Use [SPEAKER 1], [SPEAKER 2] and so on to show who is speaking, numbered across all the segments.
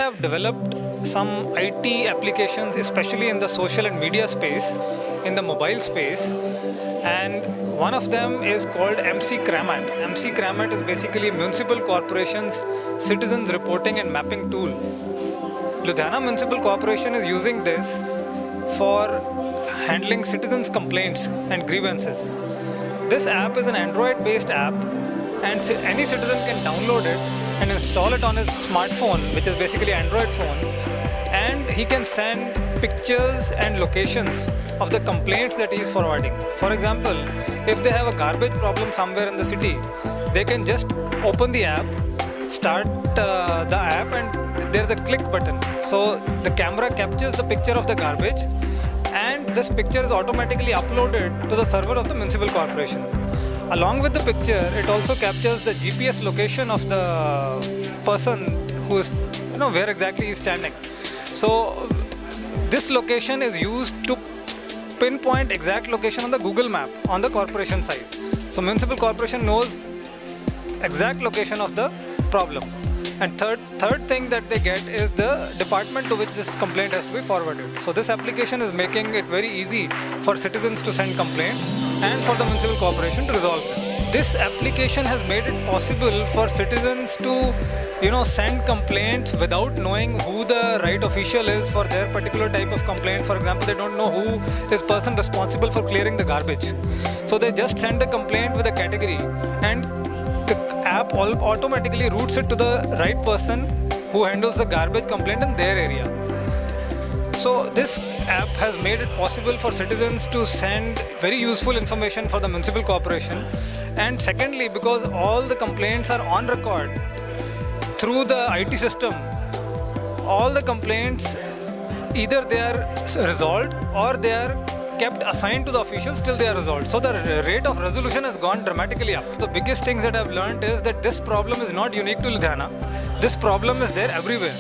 [SPEAKER 1] have developed some IT applications, especially in the social and media space, in the mobile space, and one of them is called MC Cramat. MC Cramat is basically municipal corporations citizens reporting and mapping tool. Ludhiana Municipal Corporation is using this for handling citizens' complaints and grievances. This app is an Android-based app, and any citizen can download it and install it on his smartphone, which is basically Android phone, and he can send pictures and locations of the complaints that he is forwarding. For example, if they have a garbage problem somewhere in the city, they can just open the app, start the app, and there's a click button. So the camera captures the picture of the garbage, and this picture is automatically uploaded to the server of the municipal corporation. Along with the picture, it also captures the GPS location of the person who is, where exactly he is standing. So this location is used to pinpoint exact location on the Google map on the corporation side. So municipal corporation knows exact location of the problem. And third thing that they get is the department to which this complaint has to be forwarded. So this application is making it very easy for citizens to send complaints and for the municipal corporation to resolve them. This application has made it possible for citizens to send complaints without knowing who the right official is for their particular type of complaint. For example, they don't know who is person responsible for clearing the garbage. So they just send the complaint with a category, and the app automatically routes it to the right person who handles the garbage complaint in their area. So this app has made it possible for citizens to send very useful information for the municipal corporation. And secondly, because all the complaints are on record through the IT system, all the complaints, either they are resolved or they are kept assigned to the officials till they are resolved. So the rate of resolution has gone dramatically up. The biggest things that I've learned is that this problem is not unique to Ludhiana. This problem is there everywhere.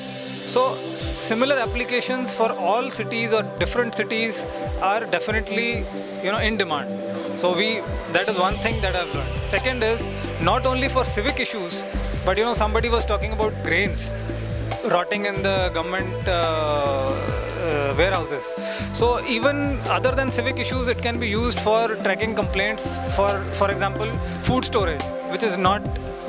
[SPEAKER 1] So similar applications for all cities or different cities are definitely in demand. So that is one thing that I've learned. Second is not only for civic issues, but somebody was talking about grains rotting in the government warehouses. So even other than civic issues, it can be used for tracking complaints for example, food storage, which is not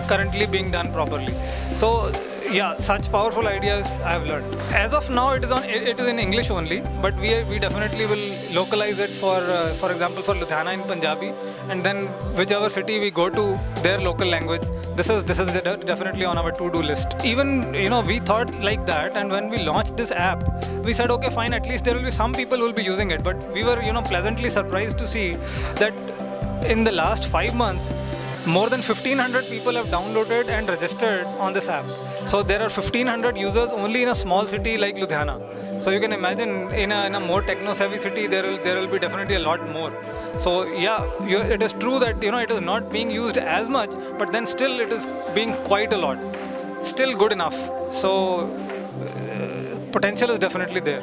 [SPEAKER 1] currently being done properly. So yeah, such powerful ideas I have learned. As of now, it is in English only, but we definitely will localize it for example, for Ludhiana in Punjabi, and then whichever city we go to, their local language. This is definitely on our to-do list. Even we thought like that, and when we launched this app, we said, okay, fine, at least there will be some people who will be using it. But we were pleasantly surprised to see that in the last 5 months, more than 1,500 people have downloaded and registered on this app. So there are 1,500 users only in a small city like Ludhiana. So you can imagine in a more techno-savvy city, there will be definitely a lot more. So yeah, it is true that it is not being used as much, but then still it is being quite a lot. Still good enough. So potential is definitely there.